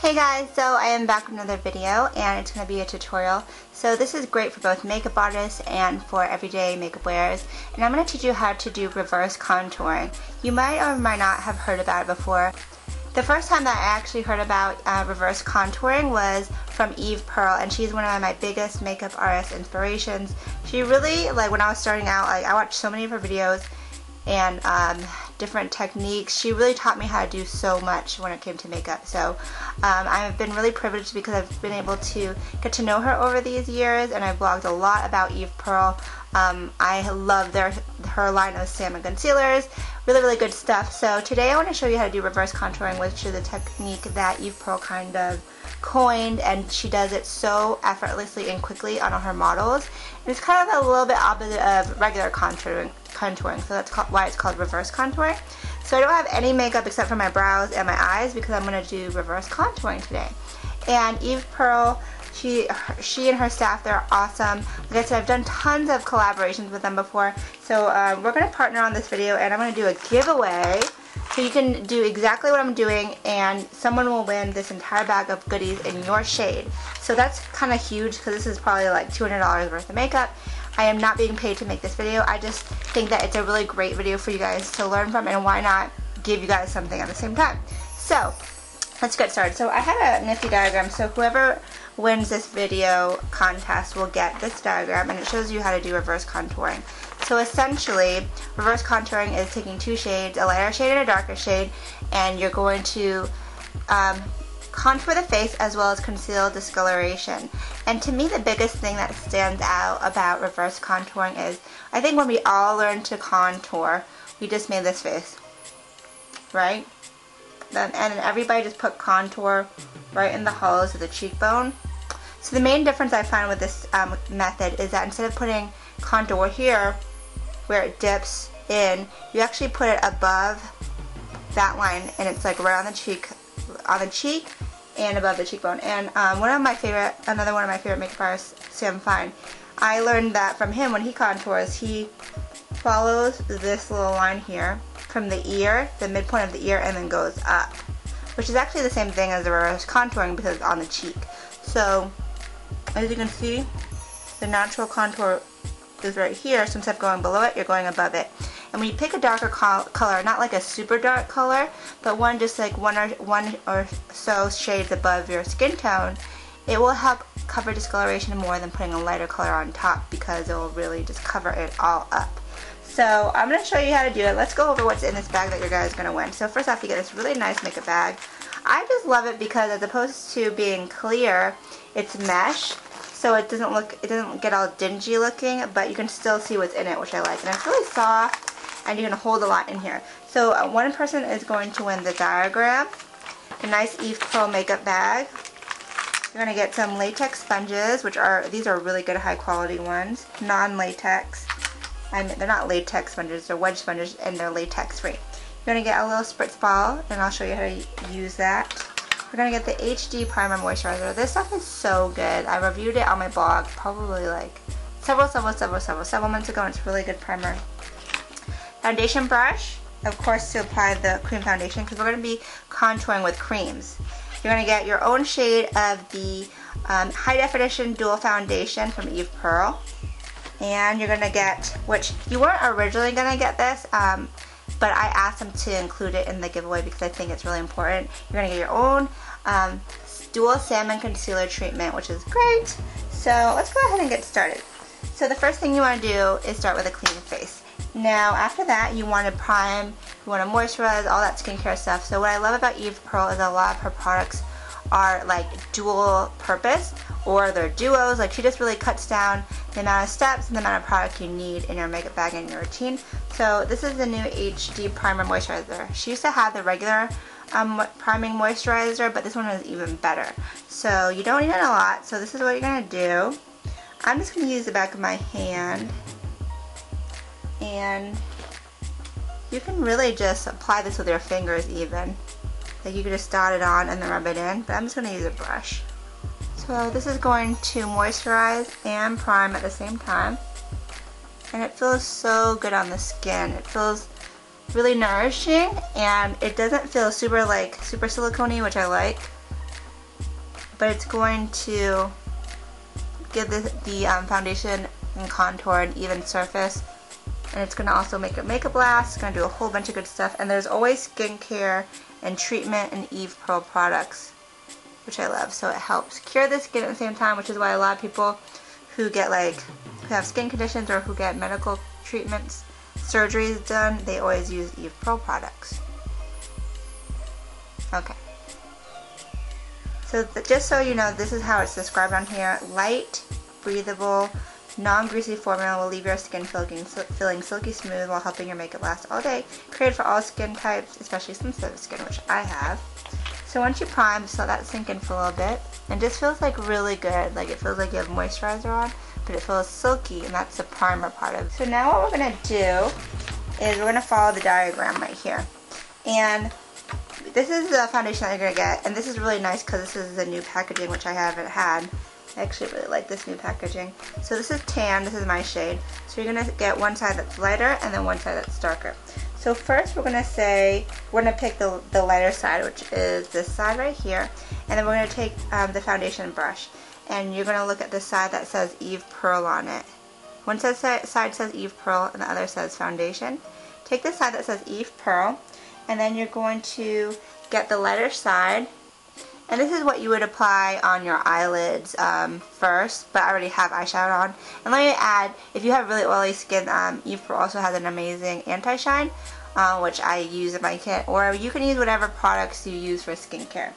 Hey guys, so I am back with another video and it's going to be a tutorial. So this is great for both makeup artists and for everyday makeup wearers, and I'm going to teach you how to do reverse contouring. You might or might not have heard about it before. The first time that I actually heard about reverse contouring was from Eve Pearl, and she's one of my biggest makeup artist inspirations. She really, like when I was starting out, I watched so many of her videos and different techniques. She really taught me how to do so much when it came to makeup. So I've been really privileged because I've been able to get to know her over these years, and I've blogged a lot about Eve Pearl. I love her line of salmon concealers. Really good stuff. So today I want to show you how to do reverse contouring, which is a technique that Eve Pearl kind of coined, and she does it so effortlessly and quickly on all her models. And it's kind of a little bit opposite of regular contouring, so that's why it's called reverse contouring. So I don't have any makeup except for my brows and my eyes because I'm going to do reverse contouring today. And Eve Pearl, she and her staff, they're awesome. Like I said, I've done tons of collaborations with them before. So we're going to partner on this video, and I'm going to do a giveaway. So you can do exactly what I'm doing, and someone will win this entire bag of goodies in your shade. So that's kind of huge because this is probably like $200 worth of makeup. I am not being paid to make this video. I just think that it's a really great video for you guys to learn from, and why not give you guys something at the same time. So let's get started. So I had a nifty diagram, so whoever wins this video contest will get this diagram, and it shows you how to do reverse contouring. So essentially, reverse contouring is taking two shades, a lighter shade and a darker shade, and you're going to contour the face as well as conceal discoloration. And to me, the biggest thing that stands out about reverse contouring is, I think when we all learned to contour, we just made this face, right? And then everybody just put contour right in the hollows of the cheekbone. So the main difference I find with this method is that instead of putting contour here, where it dips in, you actually put it above that line, and it's like right on the cheek and above the cheekbone. And another one of my favorite makeup artists, Sam Fine, I learned that from him. When he contours, he follows this little line here from the ear, the midpoint of the ear, and then goes up, which is actually the same thing as the reverse contouring because it's on the cheek. So as you can see, the natural contour is right here, so instead of going below it, you're going above it. And when you pick a darker color, not like a super dark color, but one just like one or so shades above your skin tone, it will help cover discoloration more than putting a lighter color on top, because it will really just cover it all up. So I'm going to show you how to do it. Let's go over what's in this bag that your guys are going to win. So first off, you get this really nice makeup bag. I just love it because as opposed to being clear, it's mesh. So it doesn't get all dingy looking, but you can still see what's in it, which I like. And it's really soft, and you can hold a lot in here. So one person is going to win the diagram, a nice Eve Pearl makeup bag. You're going to get some latex sponges, these are really good high quality ones, non-latex. They're not latex sponges, they're wedge sponges, and they're latex free. You're going to get a little spritz ball, and I'll show you how to use that. We're going to get the HD Primer Moisturizer. This stuff is so good. I reviewed it on my blog probably like several months ago, and it's a really good primer. Foundation brush, of course, to apply the cream foundation, because we're going to be contouring with creams. You're going to get your own shade of the High Definition Dual Foundation from Eve Pearl. And you're going to get, which you weren't originally going to get this, but I asked them to include it in the giveaway because I think it's really important. You're going to get your own Dual Salmon Concealer Treatment, which is great. So let's go ahead and get started. So the first thing you want to do is start with a clean face. Now after that, you want to prime, you want to moisturize, all that skincare stuff. So what I love about Eve Pearl is a lot of her products are like dual purpose, or they're duos. Like she just really cuts down the amount of steps and the amount of product you need in your makeup bag and your routine. So this is the new HD Primer Moisturizer. She used to have the regular priming moisturizer, but this one is even better. So you don't need it a lot. So this is what you're going to do. I'm just going to use the back of my hand, and you can really just apply this with your fingers even. Like you can just dot it on and then rub it in, but I'm just going to use a brush. So this is going to moisturize and prime at the same time, and it feels so good on the skin. It feels really nourishing, and it doesn't feel super silicone-y, which I like. but it's going to give the foundation and contour an even surface, and it's going to also make it makeup last. It's going to do a whole bunch of good stuff, and there's always skincare and treatment and Eve Pearl products, which I love. So it helps cure the skin at the same time, which is why a lot of people who get who have skin conditions or who get medical treatments, surgeries done, they always use Eve Pearl products. Okay. So just so you know, this is how it's described on here. Light, breathable, non-greasy formula will leave your skin feeling silky smooth while helping your makeup last all day. Created for all skin types, especially sensitive skin, which I have. So once you prime, just let that sink in for a little bit. And just feels like really good. Like it feels like you have moisturizer on, but it feels silky, and that's the primer part of it. So now what we're going to do is we're going to follow the diagram right here. And this is the foundation that you're going to get, and this is really nice because this is the new packaging, which I haven't had. I actually really like this new packaging. So this is tan, this is my shade. So you're going to get one side that's lighter and then one side that's darker. So first we're going to pick the lighter side, which is this side right here, and then we're going to take the foundation brush, and you're going to look at the side that says Eve Pearl on it. One side says Eve Pearl and the other says foundation. Take the side that says Eve Pearl, and then you're going to get the lighter side, and this is what you would apply on your eyelids first, but I already have eyeshadow on. And let me add, if you have really oily skin, Eve Pearl also has an amazing anti-shine, which I use in my kit, or you can use whatever products you use for skincare.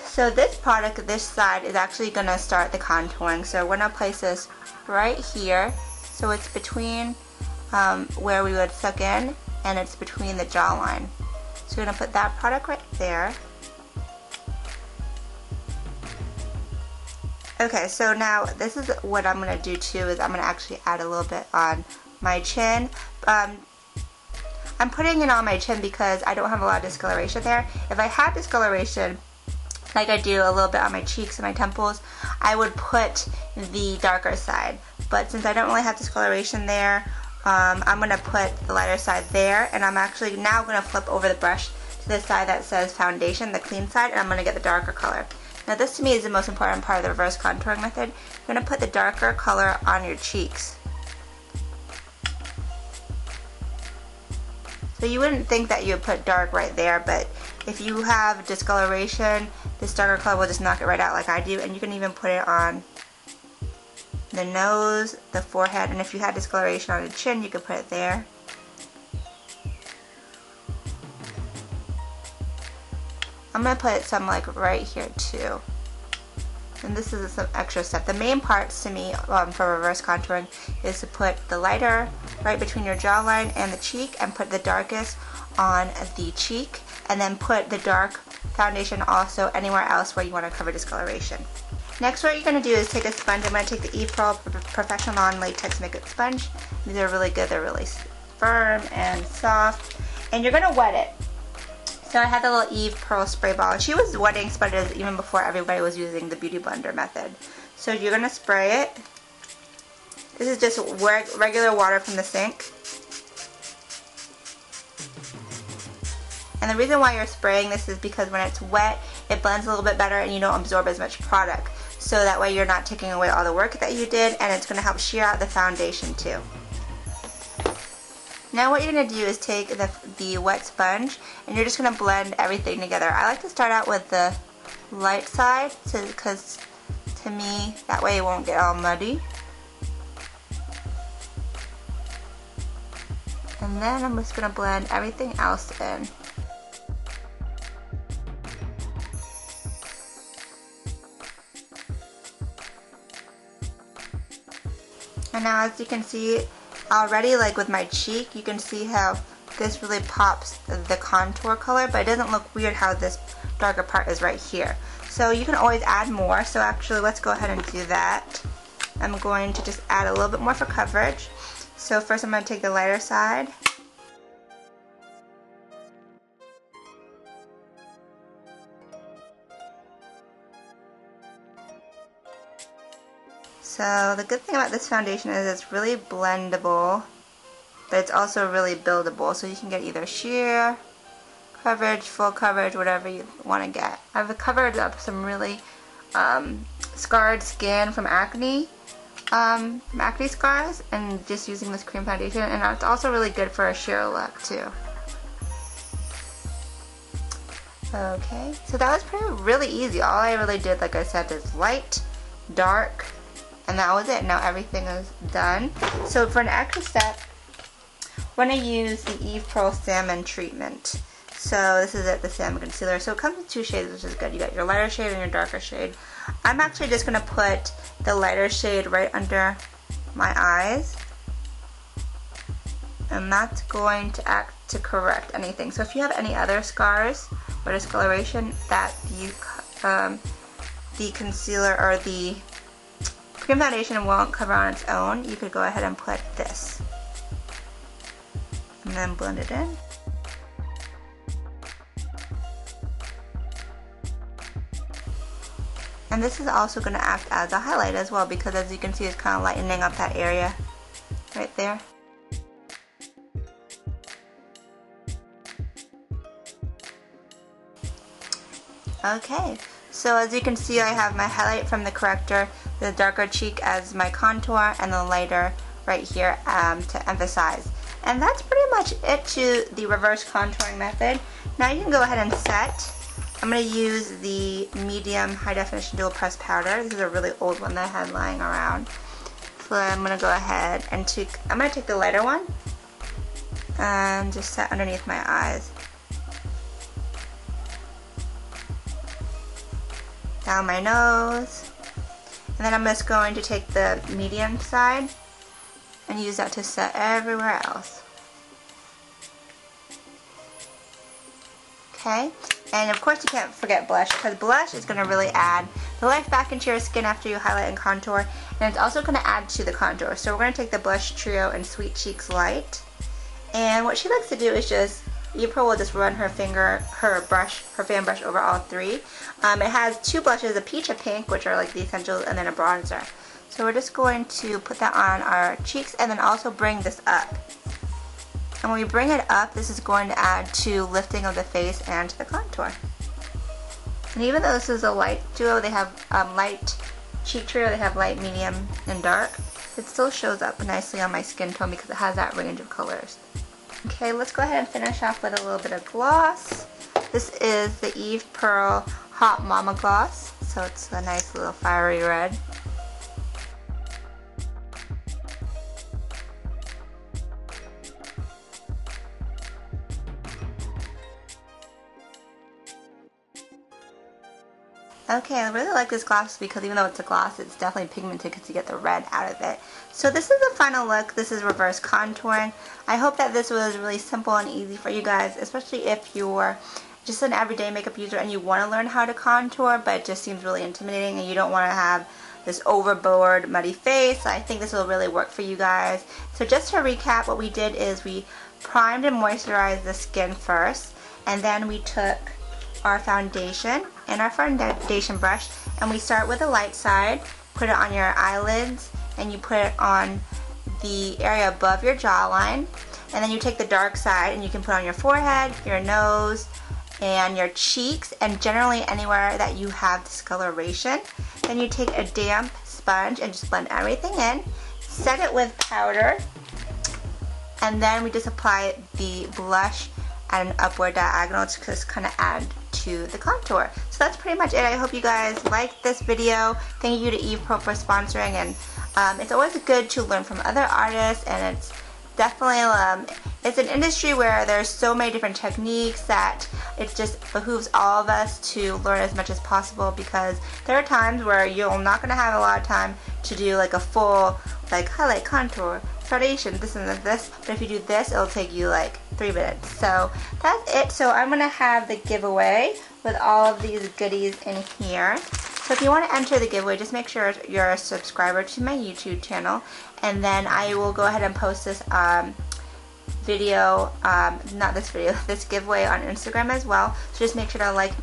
So this product, this side, is actually going to start the contouring. So we're going to place this right here, so it's between where we would suck in, and it's between the jawline. So we're going to put that product right there. Okay, so now this is what I'm going to do too, is I'm going to actually add a little bit on my chin. I'm putting it on my chin because I don't have a lot of discoloration there. If I had discoloration, like I do a little bit on my cheeks and my temples, I would put the darker side. But since I don't really have discoloration there, I'm going to put the lighter side there, and I'm actually now going to flip over the brush to the side that says foundation, the clean side, and I'm going to get the darker color. Now this to me is the most important part of the reverse contouring method. You're going to put the darker color on your cheeks. So you wouldn't think that you would put dark right there, but if you have discoloration, this darker color will just knock it right out like I do, and you can even put it on the nose, the forehead, and if you had discoloration on the chin, you could put it there. I'm going to put some right here too. And this is some extra step. The main parts to me for reverse contouring is to put the lighter right between your jawline and the cheek, and put the darkest on the cheek, and then put the dark foundation also anywhere else where you want to cover discoloration. Next, what you're going to do is take a sponge. I'm going to take the Eve Pearl Professional Non-Latex Makeup Sponge. These are really good. They're really firm and soft. And you're going to wet it. So I had the little Eve Pearl spray ball. She was wetting sponges even before everybody was using the Beauty Blender method. So you're going to spray it. This is just regular water from the sink. And the reason why you're spraying this is because when it's wet, it blends a little bit better and you don't absorb as much product. So that way you're not taking away all the work that you did, and it's going to help sheer out the foundation too. Now what you're going to do is take the wet sponge, and you're just going to blend everything together. I like to start out with the light side because to me that way it won't get all muddy. And then I'm just going to blend everything else in. And now as you can see already, with my cheek, you can see how this really pops the contour color, but it doesn't look weird how this darker part is right here. So you can always add more, so actually let's go ahead and do that. I'm going to just add a little bit more for coverage. So first I'm going to take the lighter side. So the good thing about this foundation is it's really blendable, but it's also really buildable, so you can get either sheer coverage, full coverage, whatever you want to get. I've covered up some really scarred skin from acne scars, and just using this cream foundation. And it's also really good for a sheer look too. Okay, so that was really easy. All I really did, like I said, is light, dark, and that was it. Now everything is done. So for an extra step, we're going to use the Eve Pearl Salmon treatment. So this is it, the salmon concealer. So it comes in 2 shades, which is good. You got your lighter shade and your darker shade. I'm actually just going to put the lighter shade right under my eyes, and that's going to act to correct anything. So if you have any other scars or discoloration that the concealer or the cream foundation won't cover on its own, you could go ahead and put this and then blend it in. And this is also going to act as a highlight as well, because as you can see, it's kind of lightening up that area right there. Okay, so as you can see, I have my highlight from the corrector, the darker cheek as my contour, and the lighter right here to emphasize. And that's pretty much it to the reverse contouring method. Now you can go ahead and set. I'm going to use the medium high definition dual press powder. This is a really old one that I had lying around. So I'm going to go ahead and I'm going to take the lighter one and just set underneath my eyes. Down my nose, and then I'm just going to take the medium side and use that to set everywhere else. Okay, and of course you can't forget blush, because blush is going to really add the life back into your skin after you highlight and contour, and it's also going to add to the contour. So we're going to take the Blush Trio in Sweet Cheeks Light, and what she likes to do is just Eve Pearl will just run her fan brush over all 3. It has 2 blushes, a peach, a pink, which are like the essentials, and then a bronzer. So we're just going to put that on our cheeks and then also bring this up. And when we bring it up, this is going to add to lifting of the face and to the contour. And even though this is a light duo, they have light cheek trio, they have light, medium, and dark, it still shows up nicely on my skin tone because it has that range of colors. Okay, let's go ahead and finish off with a little bit of gloss. This is the Eve Pearl Hot Mama Gloss, so it's a nice little fiery red. Okay, I really like this gloss because even though it's a gloss, it's definitely pigmented because you get the red out of it. So this is the final look. This is reverse contouring. I hope that this was really simple and easy for you guys, especially if you're just an everyday makeup user and you want to learn how to contour, but it just seems really intimidating and you don't want to have this overboard muddy face. I think this will really work for you guys. So just to recap, what we did is we primed and moisturized the skin first, and then we took our foundation and our foundation brush, and we start with the light side, put it on your eyelids, and you put it on the area above your jawline, and then you take the dark side and you can put on your forehead, your nose, and your cheeks, and generally anywhere that you have discoloration. Then you take a damp sponge and just blend everything in, set it with powder, and then we just apply the blush at an upward diagonal to just kind of add to the contour. So that's pretty much it. I hope you guys liked this video. Thank you to Eve Pearl for sponsoring, and it's always good to learn from other artists, and it's definitely it's an industry where there's so many different techniques that it just behooves all of us to learn as much as possible, because there are times where you're not going to have a lot of time to do like a full like highlight, contour, foundation, this and this, but if you do this, it'll take you like 3 minutes. So that's it. So I'm going to have the giveaway with all of these goodies in here. So if you want to enter the giveaway, just make sure you're a subscriber to my YouTube channel, and then I will go ahead and post this this giveaway on Instagram as well. So just make sure to like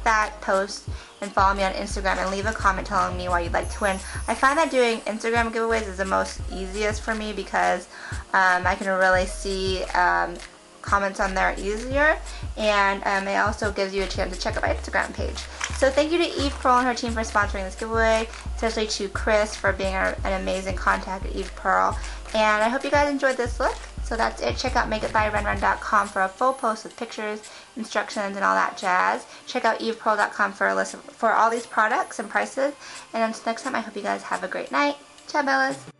that post and follow me on Instagram and leave a comment telling me why you'd like to win. I find that doing Instagram giveaways is the most easiest for me because I can really see comments on there are easier, and it also gives you a chance to check out my Instagram page. So thank you to Eve Pearl and her team for sponsoring this giveaway, especially to Chris for being an amazing contact at Eve Pearl. And I hope you guys enjoyed this look. So that's it. Check out makeitbyrenren.com for a full post with pictures, instructions, and all that jazz. Check out evepearl.com for a list for all these products and prices. And until next time, I hope you guys have a great night. Ciao, Bellas.